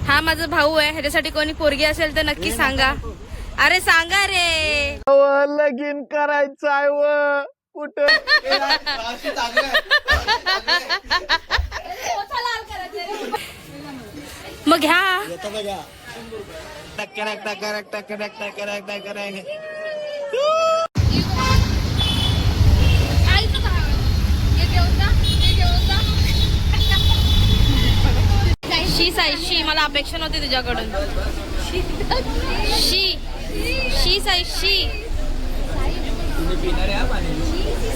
हा माझा भाऊ आहे, ह्याच्यासाठी कोणी पोरगी असेल तर नक्की सांगा. अरे सांगा रे. लगीन करायचं आहे व कुठं. मग घ्या. शी साई शी, मला अपेक्षा नव्हती तुझ्याकडून. शी शी साई शी.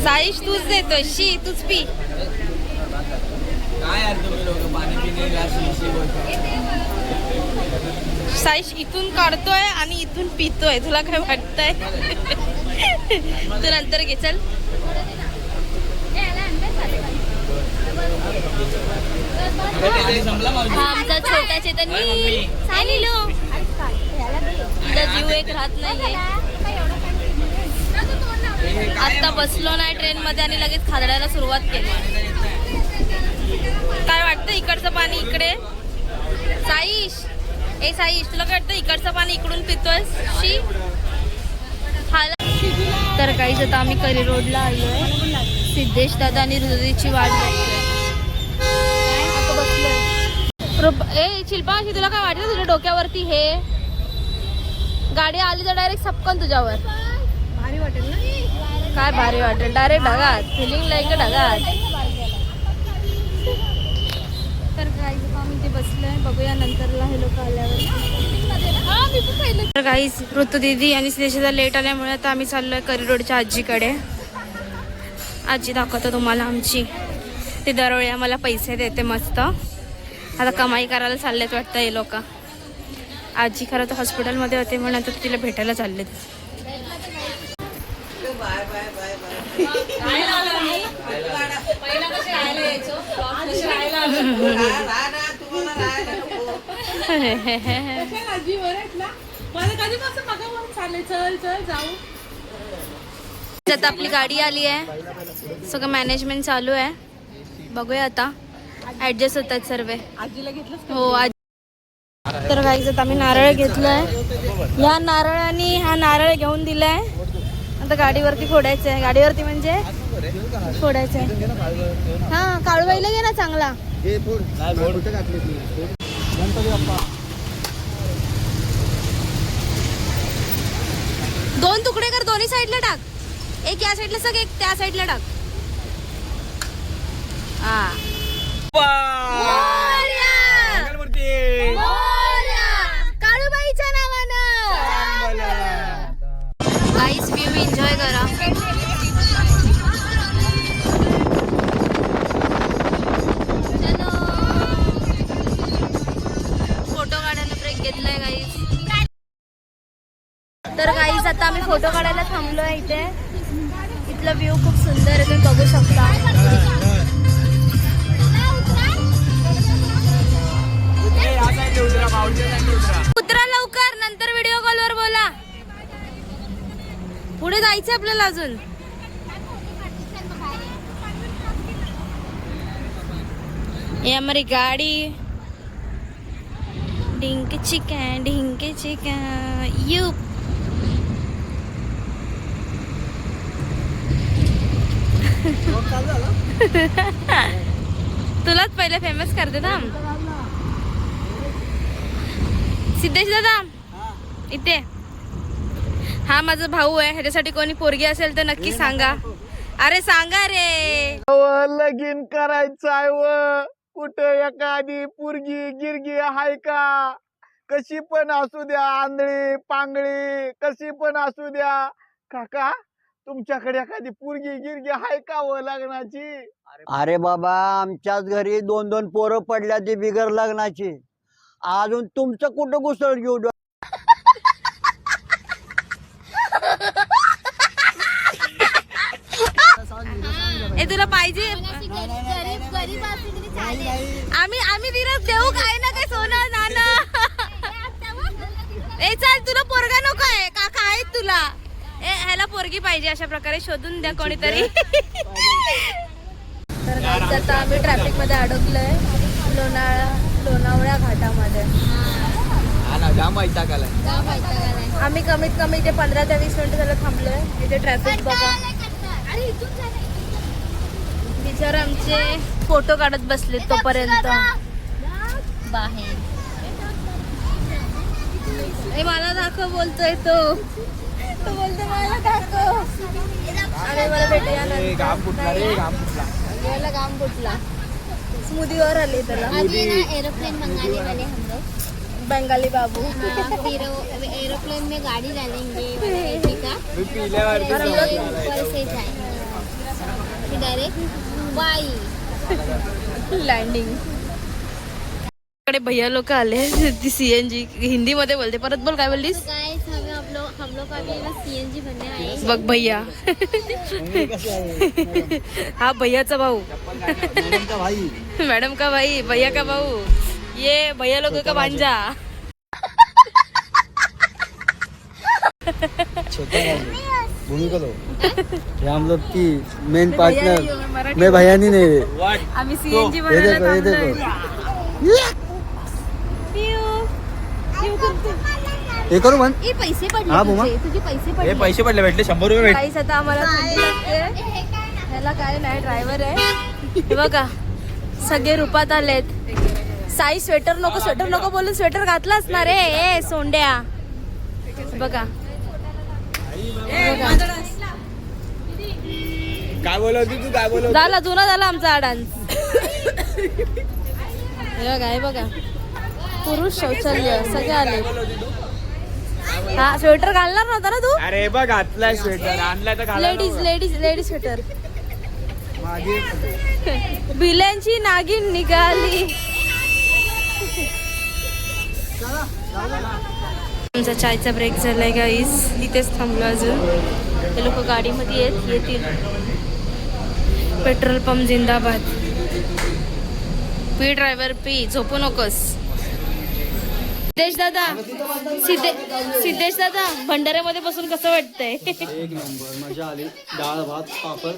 साईश तूच देतोय, शी तूच पी. साईश इथून काढतोय आणि इथून पितोय. तुला काय वाटतंय? तू नंतर घे. चल आमचा छोटा चेतनी जीव एक राहत नाहीये. आता बसलो नाही ट्रेन मध्ये आणि लगेच खादडायला सुरुवात केली. काय वाटतं इकडचं पाणी इकडे? साईश ए साईश, तुला काय वाटतं इकडचं पाणी इकडून पितोय? शी. तर काहीच आता आम्ही करी रोडला आलोय. सिद्धेश दादा आणि हृदयची वाट बघतोय. ए शिल्पा, तुला काय वाटलं तुझ्या डोक्यावरती हे गाडी आली तर डायरेक्ट सपकन तुझ्यावर? भारी वाटेल ना? काय भारी वाटेल? डायरेक्ट ढगात. फिलिंग लाईक ढगात. तर गाईज आम्ही ते बसलोय, बघूया नंतरला हे लोक आल्यावर. तर गाईज ऋतू दीदी आणि सिद्धेशदा लेट आल्यामुळे आता आम्ही चाललोय करी रोडच्या आजीकडे. आजी दाखवतो तुम्हाला आमची. ती दरवेळी आम्हाला पैसे देते मस्त. आता कमाई करायला चाललेत वाटतं हे लोक. आजी खरं तर हॉस्पिटलमध्ये होते म्हणून आता तिला भेटायला चाललेत. आता आपली गाडी आली आहे, सगळं मॅनेजमेंट चालू आहे. बघूया आता ऍडजस्ट होतात सर्व. हो आजी. तर गाईज आता आम्ही नारळ घेतलाय. ह्या नारळाने हा नारळ घेऊन दिलाय. आता गाडीवरती फोडायचं आहे. गाडीवरती म्हणजे फोडायचं आहे. हा काळूबाईला घे ना चांगला. दोन तुकडे कर, दोन्ही साईडला टाक. एक या साईडला सग, एक त्या साईडला टाक. हा काळूबाईच्या नावानं. गाईस व्ह्यू एन्जॉय करा. फोटो काढायला ब्रेक घेतलाय गाईस. तर गाईस आता आम्ही फोटो काढायला थांबलोय इथे. इथला व्ह्यू खूप सुंदर आहे, तुम्ही बघू शकता. उतरा लवकर, नंतर व्हिडिओ कॉलवर बोला. पुढे जायचं आपल्याला अजून. ये हमारी गाड़ी. ढिंक चिका यू. तुलाच पहिले फेमस करते ना सिद्धेश दादा. इथे हा माझा भाऊ आहे, ह्याच्यासाठी कोणी पोरगी असेल तर नक्की सांगा. अरे सांगा रे. लगीन करायचं आहे व कुठं एखादी पोरगी गिरगी आहे का? कशी पण असू द्या, आंधळी पांगळी कशी पण असू द्या. काका तुमच्याकडे एखादी पोरगी गिरगी आहे का व लग्नाची? अरे बाबा, आमच्याच घरी 2-2 पोरं पडल्या ती बिगर लग्नाची. अजून तुमचं कुठं घुसळ घेऊ? ए तुला पाहिजे? आम्ही विरोध देऊ काय ना काय सोनं नाणं. ए चल, तुला पोरगा नको आहे? काका आहेत तुला. ह्याला पोरगी पाहिजे, अशा प्रकारे शोधून द्या कोणीतरी. तर guys, आता आम्ही ट्रॅफिक मध्ये अडकलोय लोणावळ्या घाटामध्ये. आम्ही कमीत कमी इथे 15 ते 20 मिनिटं झालं थांबलोय. इथे ट्रॅफिक बघा. बिचार आमचे फोटो काढत बसले तोपर्यंत बाहेर. मला दाखव बोलतोय तो बोलतो मला दाखव. आणि मला भेटूया घाम कुठला स्मूदीवर आली त्याला. एरोप्लेन मंगाने वाले हम लोग बंगाली बाबू. फिर एरोप्लेन में गाड़ी डालेंगे का ऊपर से जाएंगे डायरेक्ट बाई लँडिंग. कडे भैया लोक आले. ती सीएनजी हिंदी मध्ये बोलते. परत बोल काय बोललीस. गाइस हम लोग अभी सीएनजी बनने आए हैं. बघ भैया. हा भैयाचा भाऊ. मॅडम का भाई भैया का भाऊ. ये भैया लोग का भांजा. हम लोग की मेन पार्टनर मैं भैयानी नहीं. आम्ही सीएनजी बनायला. हे करू म्हण. ये पैसे पडले हा, बुमा. तुझे पैसे पडले. पैसे पडले भेटले 100 रुपये भेटले. काहीच आता आम्हाला थंडी लागते. ह्याला काय नाही ड्रायव्हर आहे. हे बघा सगळे रूपात आलेत. साई स्वेटर नको बोलून स्वेटर घातला असणार रे. ए सोंड्या बघा. काय बोलत होती तू. काय बोलत झाला जुना झाला आमचा डान्स. हे बघा पुरुष शौचालय सगळे आले. हा स्वेटर घालणार नव्हता ना तू. अरे बघ घातलाय स्वेटर. आणलाय तर लेडीज स्वेटर. बिल्यांची नागिन निघाली. आमचा चायचा ब्रेक झालाय गाईस. इथेच थांबलो अजून. हे लोक गाडीमध्ये येतील. पेट्रोल पंप जिंदाबाद. P driver P. झोपू नकोस. सिद्धेश दादा भंडाऱ्यामध्ये बसून कसं वाटतंय. एक नंबर मजा आली. डाळ भात पापड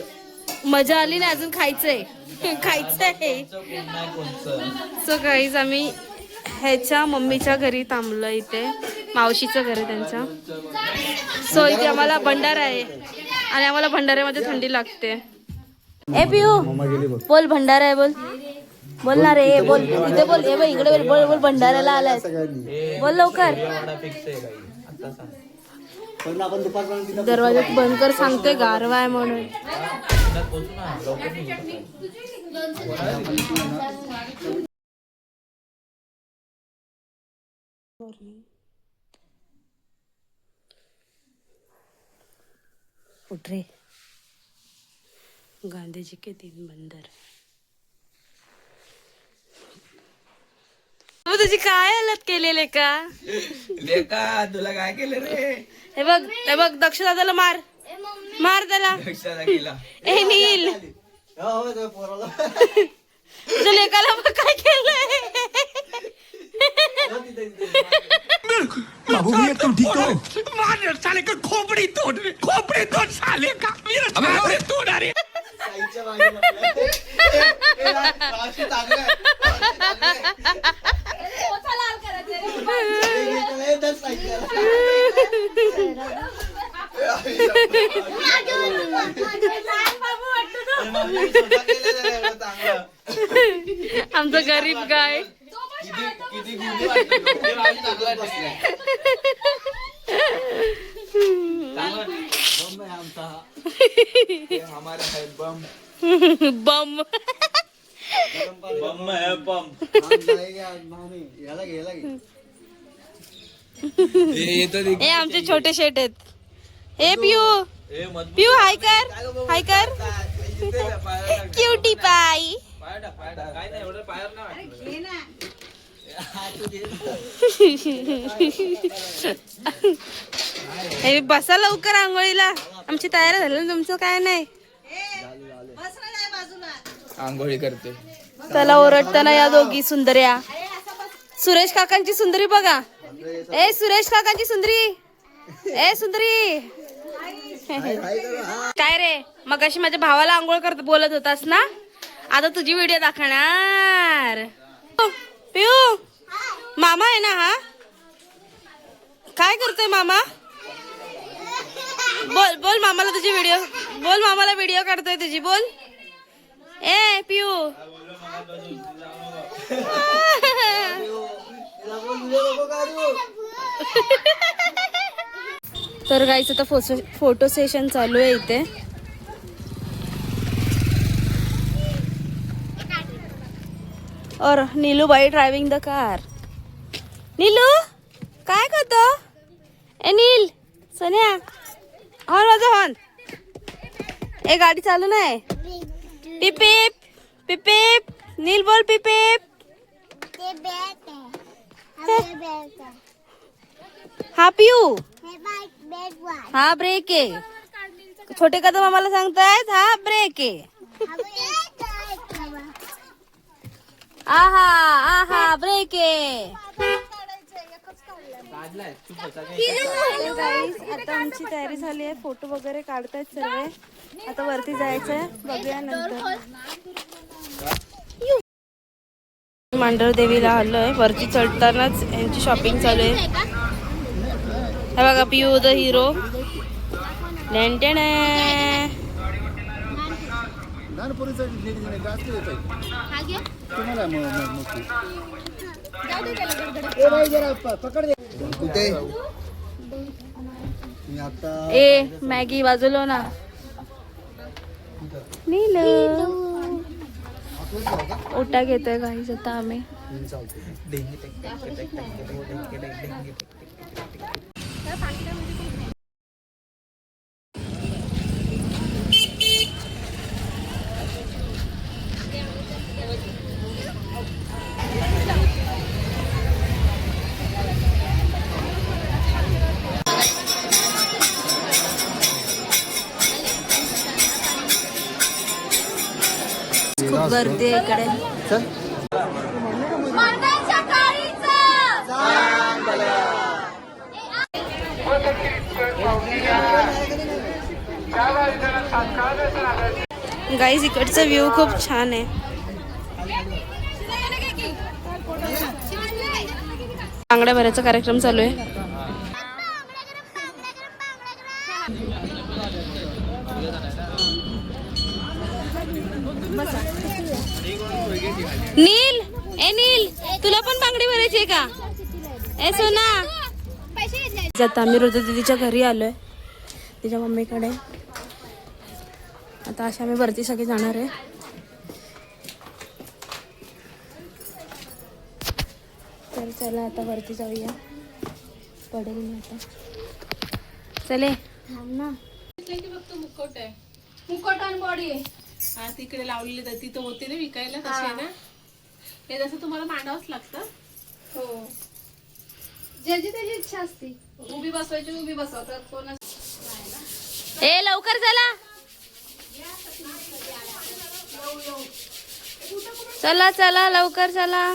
मजा आली ना. अजून खायचंय. सो गाईज आम्ही ह्याच्या मम्मीच्या घरी थांबलो. इथे मावशीचं घर आहे त्यांच्या. सो इथे आम्हाला भंडारा आहे आणि आम्हाला भंडाऱ्यामध्ये थंडी लागते. ए पिऊ बोल भंडारा आहे बोल ना रे. बोल इथे बोल. ए बाई इकडे बोल भंडाऱ्याला आलाय. बोल लवकर. दरवाजा बंद कर सांगते गारवा आहे म्हणून. उठ रे. गांधीजी के 3 बंदर. तुझी काय हालत केलेले का. तुला काय केलं रे. हे बघ दक्ष दादाला मार त्याला. ए नील तुझ्या लेकाला बघ काय केलंय. बाबू भैया तुम ठीक हो. मार साले का खोपड़ी तोड़ साले का. मेरा खोपड़ी तोड़. अरे आमचं गरीब गाय. बम हे आमचे छोटे शेट आहेत. हे पिऊ हाय कर. क्युटी पाय. हे बसा लवकर आंघोळीला. आमची तयारी झाली ना. तुमचं काय नाही. आंघोळी करते. त्याला ओरडताना या दोघी सुंदर्या. सुरेश काकांची सुंदरी बघा. ए सुरेश काकांची सुंदरी. ए सुंदरी काय रे. मगाशी माझ्या भावाला आंघोळ बोलत होतास ना. आता तुझी व्हिडिओ दाखवणार. पिऊ मामा आहे ना हा? काय करतोय मामा? बोल बोल मामाला तुझी व्हिडिओ बोल. मामाला व्हिडिओ काढतोय तुझी. बोल ए पिऊ. तर गाईच आता फोटो सेशन चालू आहे इथे. और नीलू बाई ड्रायव्हिंग द कार. नीलू काय करतो? ए नील सोन्या हॉर्न वाजव हॉर्न. ए गाडी चालू नाही. पिपीप पिपीप. नील बोल पिपीप. हा पिऊ. हा ब्रेक आहे. छोटे कदम आम्हाला सांगतायत हा ब्रेक आहे. आहा आहा ब्रेक आहे. आता आमची तयारी झाली आहे. फोटो वगैरे काढतायत सर्व. आता वरती जायचंय. बघूया नंतर. मांढर देवीला आलोय. वरती चढतानाच यांची शॉपिंग चालू आहे. हे बघा पिऊ द हिरो. लेंटेन ए मॅगी वाजवलो ना. नीलू ओटा घेतोय गाईज आता आम्ही. खूप गर्दी आहे इकडे. गाईज इकडचा व्ह्यू खूप छान आहे. बांगड्या भरायचा कार्यक्रम चालू आहे. नील ए नील तुला पण बांगडी भरायची आहे का? ए सोना. आता आम्ही रोजा दीदीच्या घरी आलोय तिच्या मम्मीकडे. आता अशा आम्ही वरती सगळे जाणार आहे. तर चला आता वरती जाऊया. पडेल मी आता. चले ना. मुखवट आहे. मुकुट आणि बॉडी आहे. हा तिकडे लावलेले तर तिथं होते ना विकायला तसे ना. हे जसं तुम्हाला मांडावंच लागतं. हो ज्याची त्याची इच्छा असते. उभी बसवायची उभी बसवतात कोण. ए लवकर चला. चला चला लवकर चला.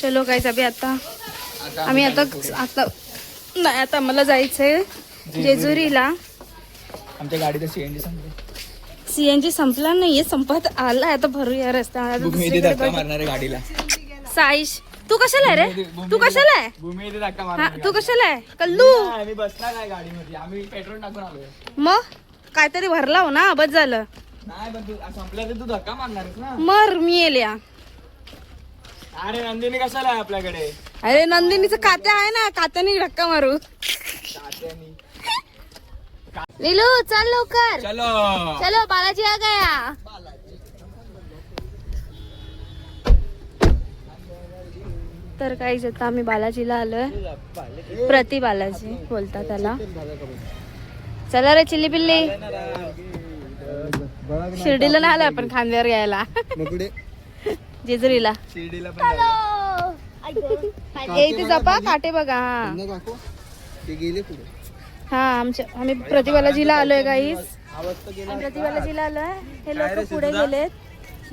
चलो गाईज अभी आता आम्ही आता नाही आता मला जायचंय जेजुरीला. आमच्या गाडीचा सीएनजी संपला नाहीये. संपत आला आता भरूया रस्ता. गाडीला. साईश तू कशाला आहे रे? तू कशाला आहे? हा तू कशाला आहे कल्लू? आम्ही बसला नाही गाडीमध्ये. आम्ही पेट्रोल टाकून आलोय. मग काहीतरी भरला हो ना. बस झालं. नाही पण तू संपल्या तर तू धक्का मारणारच ना. मर मी येल्या. अरे नंदिनी कशाला आहे आपल्याकडे? अरे नंदिनीचं खाते आहे ना. खात्याने धक्का मारू. नीलू चल लवकर. चलो चलो बालाजी आ गया. तर काही आता आम्ही बालाजीला आलोय. प्रति बालाजी बोलतात त्याला. चला रे चिल्ली पिल्ली. शिर्डीला नाही आलोय आपण खांद्यावर घ्यायला. जेजुरीला. इथे जपा काटे बघा. हा आम्ही प्रतिबालाजीला आलोय गाईस. प्रतिबालाजीला आलोय. हे लोक पुढे गेलेत.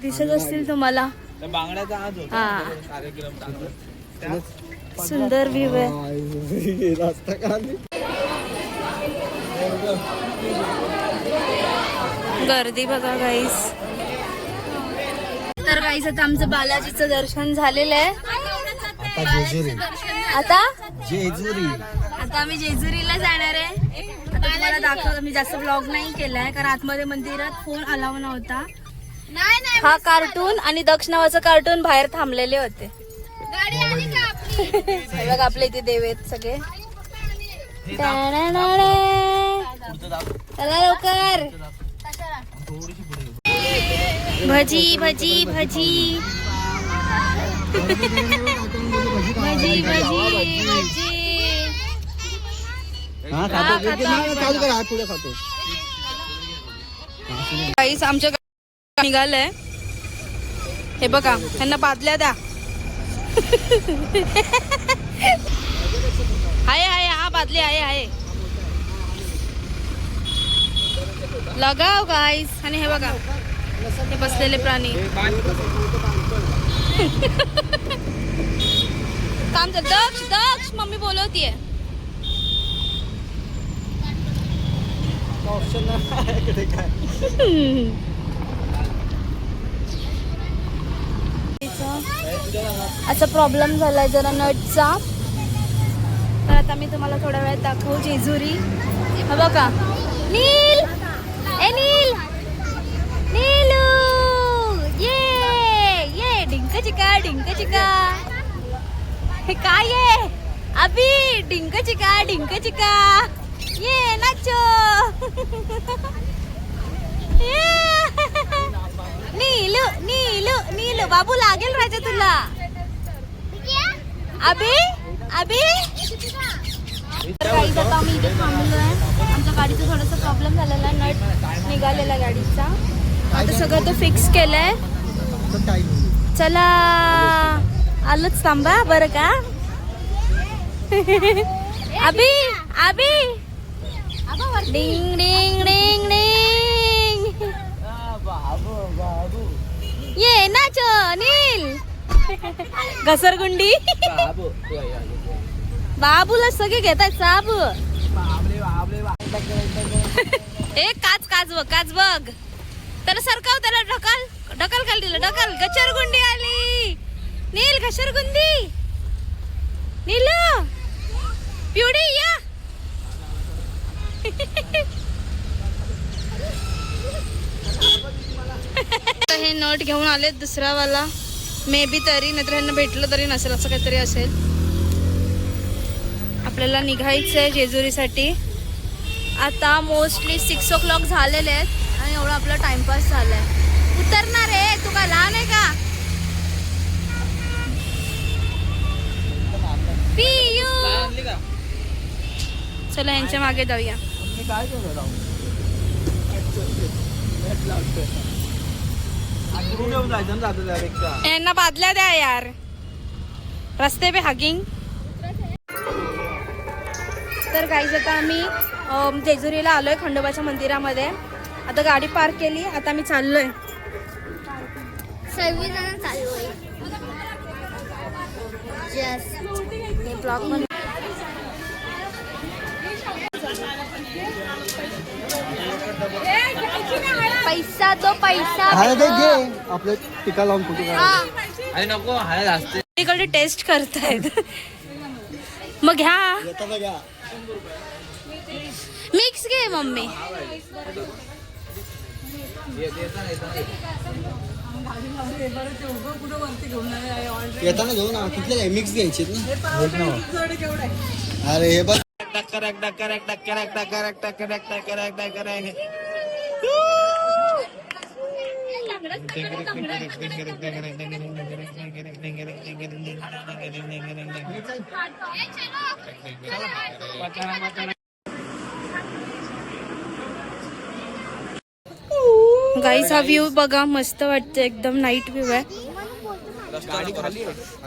दिसत असतील तुम्हाला. हा सुंदर व्ह्यू आहे. गर्दी बघा गाईस. तर गाईस आता आमचं बालाजीचं दर्शन झालेलं आहे. आता आम्ही जेजुरीला जाणार आहे. आता तुम्हाला दाखवतो. मी जास्त ब्लॉग नाही केलाय कारण आतमध्ये मंदिरात फोन अलाव नव्हता. हा कार्टून आणि दक्ष नावाचं कार्टून बाहेर थांबलेले होते. हे बघा आपल्या इथे देव आहेत सगळे. चला लवकर. भजी भजी भजी भजी भजी भजी. काहीच आमच्या निघालंय. हे बघा त्यांना बादल्या द्या. आहे आहे हा बादली आहे लगाव गाईस. आणि हे बघा हे बसलेले प्राणी. काम कर. दक्ष दक्ष मम्मी बोलवतीये. असा प्रॉब्लेम झालाय जरा नटचा. तर आता मी तुम्हाला थोड्या वेळात दाखवू जेजुरी. हा बघा नील. ए नील नीलू. ये डिंक चिका डिंक चिका. हे काय आहे अभी. डिंक चिका ये नाचो. नीलू नीलू नीलू. बाबू लागेल राजा तुला. अभी गाईज आता आम्ही इथे थांबलो आहे. आमच्या गाडीचा थोडासा प्रॉब्लेम झालेला आहे. नट निघालेला गाडीचा. आता सगळं तो फिक्स केलंय. चला आलोच थांबा बरं का. अभी डिंग डिंग डिंग डिंग. ये नाचो नील. घसरगुंडी. बाबूला सगळे घेतात साबू. एक काच बघ. त्याला सरकाव. त्याला ढकल खाली दिलं. ढकल. घसरगुंडी आली. नील घसरगुंडी. नील पिवडी या. हे नट घेऊन आले दुसरा वाला. मे बी तरी नाहीतर ह्यांना भेटलं तरी नसेल. असं काहीतरी असेल. आपल्याला निघायचंय जेजुरीसाठी. आता मोस्टली 6 o'clock झालेले आहेत आणि एवढा आपला टाइमपास झालाय. उतरणार आहे. तू का लहान आहे का पियू. चला यांच्या मागे जाऊया. यांना बादल्या द्या यार. रस्ते पे हगिंग. तर गाईज आता आम्ही जेजुरीला आलोय खंडोबाच्या मंदिरामध्ये. आता गाडी पार्क केली. आता आम्ही चाललोय. सर्वजण चालू आहे. ब्लॉग मध्ये पैसा तो पैसा. आपलं टिका लावून कुठे इकडे टेस्ट करतायत. मग घ्या. मिक्स घे मम्मी. येताना घेऊ ना. कुठले मिक्स घ्यायचे ना. अरे हे बघ. गाईस हा व्ह्यू बघा. मस्त वाटतं एकदम. नाईट व्ह्यू आहे.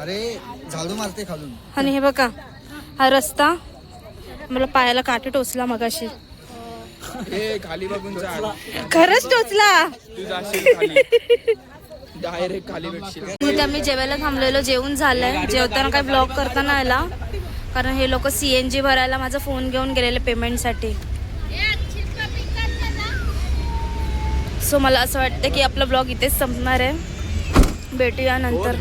अरे झाडू मारते खालून. आणि हे बघा हा रस्ता. मला पायाला काटे टोचला मगाशी. खाली बघून खरंच टोचला. डायरेक्ट खाली भेटशील. तिथे आम्ही जेवायला थांबलेलो. जेवून झालंय. जेवताना काही ब्लॉग करता नाही आला कारण हे लोक CNG भरायला माझा फोन घेऊन गेलेले पेमेंटसाठी. सो मला असं वाटतं की आपला ब्लॉग इथेच संपणार आहे. भेटूया नंतर.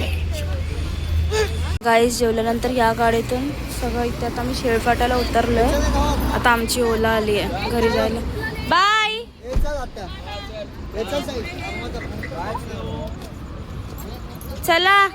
गाईस जेवल्यानंतर या गाडीतून सगळं इथे आता मी शेळपाट्याला उतरलोय. आता आमची ओला आली आहे घरी जायला. बाय. चला.